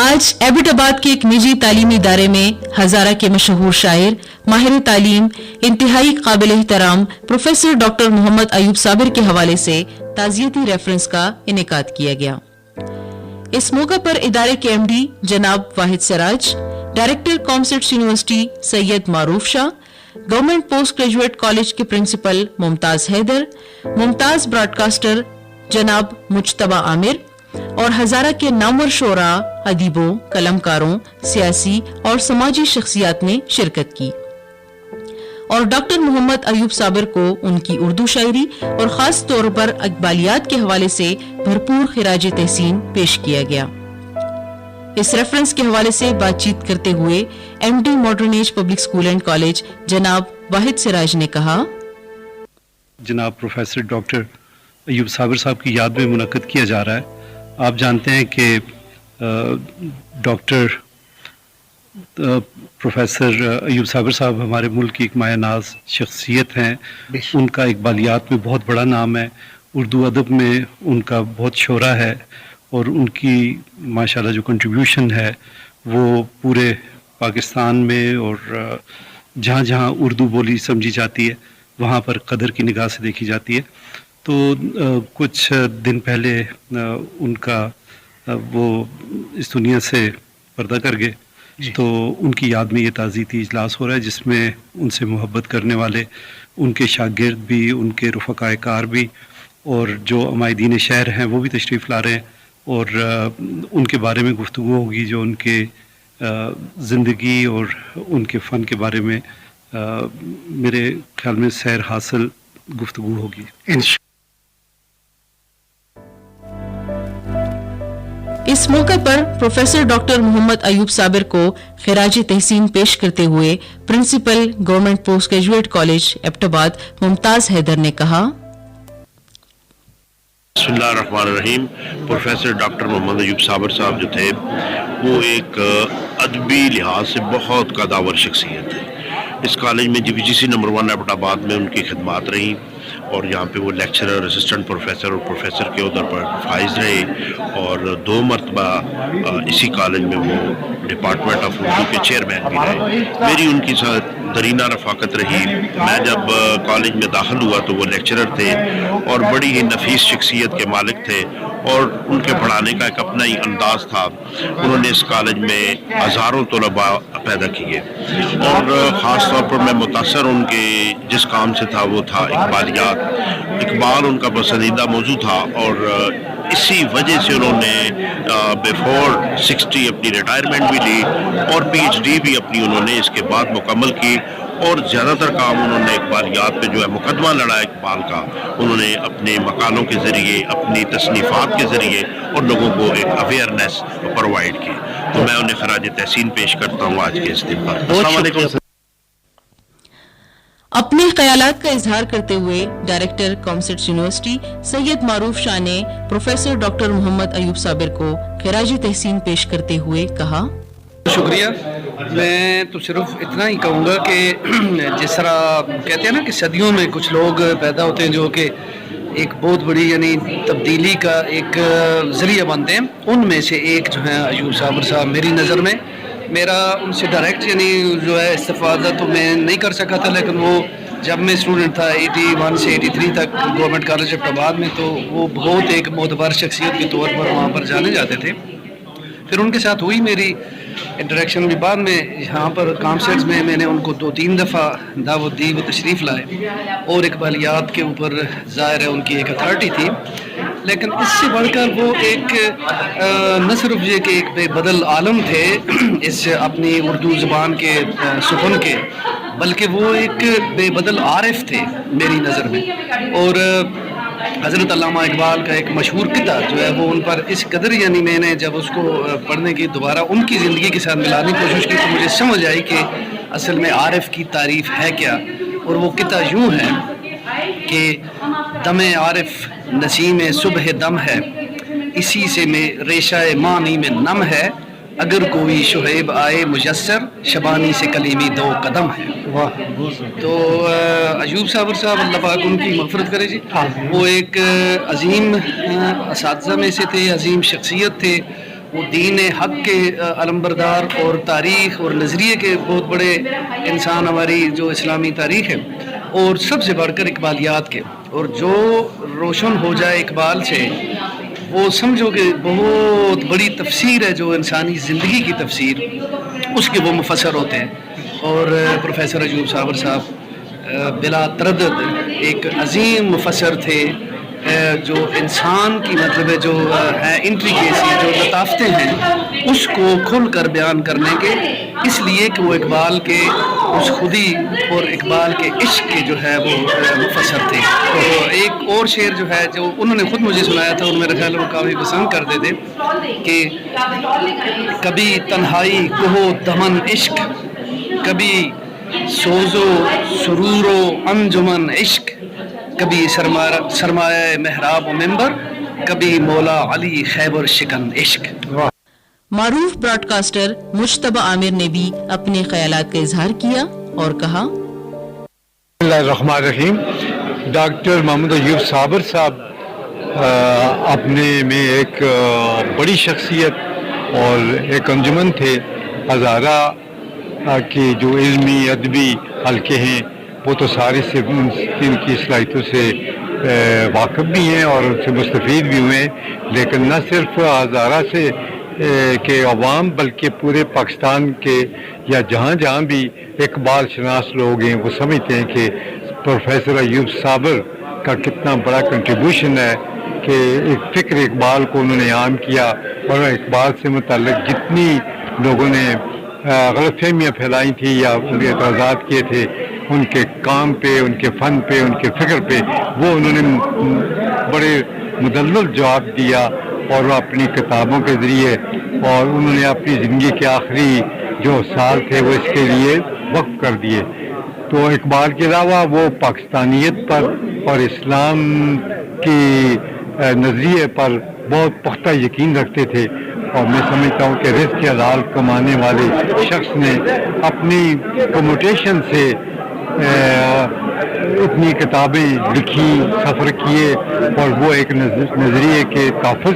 آج ایبٹ آباد کے ایک نجی تعلیمی ادارے میں ہزارہ کے مشہور شاعر، ماہر تعلیم، انتہائی قابل احترام پروفیسر ڈاکٹر محمد ایوب صابر کے حوالے سے تعزیتی ریفرنس کا انعقاد کیا گیا۔ اس موقع پر ادارے کے ایم ڈی جناب واحد سراج، ڈائریکٹر کامسٹس یونیورسٹی سید معروف شاہ، گورنمنٹ پوسٹ گریجویٹ کالج کے پرنسپل ممتاز حیدر، ممتاز براڈ کاسٹر جناب مجتبی عامر اور ہزارہ کے نامور شعراء، ادیبوں، قلمکاروں، سیاسی اور سماجی شخصیات نے شرکت کی اور ڈاکٹر محمد ایوب صابر کو ان کی اردو شاعری اور خاص طور پر اقبالیات کے حوالے سے بھرپور خراج تحسین پیش کیا گیا۔ اس ریفرنس کے حوالے سے بات چیت کرتے ہوئے M D modern age public school and college جناب واحد سراج نے کہا، جناب پروفیسر ڈاکٹر ایوب صابر صاحب کی یاد میں منعقد کیا جا رہا ہے۔ آپ جانتے ہیں کہ ڈاکٹر پروفیسر ایوب صابر صاحب ہمارے ملک کی ایک مایہ ناز شخصیت ہیں۔ ان کا اقبالیات میں بہت بڑا نام ہے، اردو ادب میں ان کا بہت شہرہ ہے اور ان کی ماشاءاللہ جو کنٹریبیوشن ہے وہ پورے پاکستان میں اور جہاں جہاں اردو بولی سمجھی جاتی ہے وہاں پر قدر کی نگاہ سے دیکھی جاتی ہے۔ تو کچھ دن پہلے ان کا وہ اس دنیا سے پردہ کر گئے، تو ان کی یاد میں یہ تعزیتی اجلاس ہو رہا ہے جس میں ان سے محبت کرنے والے، ان کے شاگرد بھی، ان کے رفقائے کار بھی اور جو عمائدین شہر ہیں وہ بھی تشریف لا رہے ہیں اور ان کے بارے میں گفتگو ہوگی، جو ان کے زندگی اور ان کے فن کے بارے میں میرے خیال میں سیر حاصل گفتگو ہوگی۔ اس موقع پر پروفیسر ڈاکٹر محمد ایوب صابر کو خراج تحسین پیش کرتے ہوئے principal government post graduate college Abbottabad Mumtaz Haider نے کہا، بسم اللہ الرحمن الرحیم۔ پروفیسر ڈاکٹر محمد ایوب صابر صاحب جو تھے وہ ایک ادبی لحاظ سے بہت قداور شخصیت ہے۔ اس کالج میں جی سی نمبر 1 ایبٹ آباد میں ان کی خدمات رہیں اور یہاں پہ وہ لیکچرر، اسسٹنٹ پروفیسر اور پروفیسر کے عہدے پر فائز رہے اور 2 مرتبہ اسی کالج میں وہ ڈپارٹمنٹ آف اردو کے چیئرمین بھی رہے۔ میری ان کے ساتھ درینہ رفاقت رہی۔ میں جب کالج میں داخل ہوا تو وہ لیکچرر تھے اور بڑی ہی نفیس شخصیت کے مالک تھے اور ان کے پڑھانے کا ایک اپنا ہی انداز تھا۔ انہوں نے اس کالج میں ہزاروں طلباء پیدا کیے اور خاص طور پر میں متاثر ان کے جس کام سے تھا وہ تھا اقبالیات۔ اقبال ان کا پسندیدہ موضوع تھا اور اسی وجہ سے انہوں نے بیفور 60 اپنی ریٹائرمنٹ بھی لی اور پی ایچ ڈی بھی اپنی انہوں نے اس کے بعد مکمل کی اور زیادہ تر کام انہوں نے اقبالیات پہ جو ہے مقدمہ لڑا اقبال کا، انہوں نے اپنے مقالوں کے ذریعے، اپنی تصنیفات کے ذریعے اور لوگوں کو ایک اویئرنیس پرووائڈ کی۔ تو میں انہیں خراج تحسین پیش کرتا ہوں آج کے اس دن پر۔ السلام علیکم۔ اپنے خیالات کا اظہار کرتے ہوئے ڈائریکٹر کامسٹس یونیورسٹی سید معروف شاہ نے پروفیسر ڈاکٹر محمد ایوب صابر کو خراج تحسین پیش کرتے ہوئے کہا، شکریہ۔ میں تو صرف اتنا ہی کہوں گا کہ جس طرح کہتے ہیں نا کہ صدیوں میں کچھ لوگ پیدا ہوتے ہیں جو کہ ایک بہت بڑی یعنی تبدیلی کا ایک ذریعہ بنتے ہیں، ان میں سے ایک جو ہے ایوب صابر صاحب میری نظر میں۔ میرا ان سے ڈائریکٹ یعنی جو ہے استفادہ تو میں نہیں کر سکا تھا، لیکن وہ جب میں اسٹوڈنٹ تھا 81 سے 83 تک گورنمنٹ کالج ایبٹ آباد میں، تو وہ بہت ایک معتبر شخصیت کے طور پر وہاں پر جانے جاتے تھے۔ پھر ان کے ساتھ ہوئی میری انٹریکشن بھی، بعد میں یہاں پر کامسٹس میں میں نے ان کو 2-3 دفعہ دعوت دی، وہ تشریف لائے اور اقبالیات کے اوپر ظاہر ہے ان کی ایک اتھارٹی تھی، لیکن اس سے بڑھ کر وہ ایک نہ صرف یہ کہ ایک بے بدل عالم تھے اس اپنی اردو زبان کے سخن کے، بلکہ وہ ایک بے بدل عارف تھے میری نظر میں۔ اور حضرت علامہ اقبال کا ایک مشہور قطعہ جو ہے وہ ان پر اس قدر یعنی میں نے جب اس کو پڑھنے کی دوبارہ ان کی زندگی کے ساتھ ملانے کی کوشش کی تو مجھے سمجھ آئی کہ اصل میں عارف کی تعریف ہے کیا، اور وہ قطعہ یوں ہے کہ دم عارف نسیم صبح دم ہے، اسی سے میں ریشہ معنی میں نم ہے، اگر کوئی شعیب آئے مجسر شبانی سے کلیمی 2 قدم ہے. تو ایوب صابر صاحب اللہ پاک ان کی مغفرت کرے جی. وہ ایک عظیم اساتذہ میں سے تھے, عظیم شخصیت تھے. وہ دین حق کے علمبردار اور تاریخ اور نظریے کے بہت بڑے انسان ہماری جو اسلامی تاریخ ہے, اور سب سے بڑھ کر اقبالیات کے. اور جو روشن ہو جائے اقبال سے وہ سمجھو کہ بہت بڑی تفسیر ہے, جو انسانی زندگی کی تفسیر, اس کے وہ مفسر ہوتے ہیں. اور پروفیسر ایوب صابر صاحب بلا تردد ایک عظیم مفسر تھے, جو انسان کی مطلب جو ہے انٹریکیسی, جو لطافتیں ہیں اس کو کھل کر بیان کرنے کے, اس لیے کہ وہ اقبال کے اس خودی اور اقبال کے عشق کے جو ہے وہ مفسر تھے. تو ایک اور شعر جو ہے جو انہوں نے خود مجھے سنایا تھا, اور میرے خیال وہ کافی پسند کرتے تھے, کہ کبھی تنہائی کوہ دمن عشق, کبھی سوز و سرور و انجمن عشق, کبھی سرمایہ محراب و منبر, کبھی مولا علی خیبر شکن عشق. معروف براڈ کاسٹر مجتبی عامر نے بھی اپنے خیالات کا اظہار کیا اور کہا, بسم اللہ الرحمن الرحیم. ڈاکٹر محمد ایوب صابر صاحب اپنے میں ایک بڑی شخصیت اور ایک انجمن تھے. ہزارہ کے جو علمی ادبی حلقے ہیں وہ تو سارے سے ان کی صلاحیتوں سے واقف بھی ہیں اور ان سے مستفید بھی ہوئے ہیں, لیکن نہ صرف ہزارہ سے کے عوام بلکہ پورے پاکستان کے یا جہاں جہاں بھی اقبال شناس لوگ ہیں وہ سمجھتے ہیں کہ پروفیسر ایوب صابر کا کتنا بڑا کنٹریبیوشن ہے, کہ ایک فکر اقبال کو انہوں نے عام کیا, اور اقبال سے متعلق جتنی لوگوں نے غلط فہمیاں پھیلائی تھیں یا ان کے اعتراضات کیے تھے, ان کے کام پہ, ان کے فن پہ, ان کے فکر پہ وہ انہوں نے بڑے مدلل جواب دیا, اور وہ اپنی کتابوں کے ذریعے, اور انہوں نے اپنی زندگی کے آخری جو سال تھے وہ اس کے لیے وقف کر دیے. تو اقبال کے علاوہ وہ پاکستانیت پر اور اسلام کی نظریے پر بہت پختہ یقین رکھتے تھے, اور میں سمجھتا ہوں کہ رزق حلال کمانے والے شخص نے اپنی کمیونیکیشن سے اتنی کتابیں لکھی, سفر کیے, اور وہ ایک نظریے کے تحفظ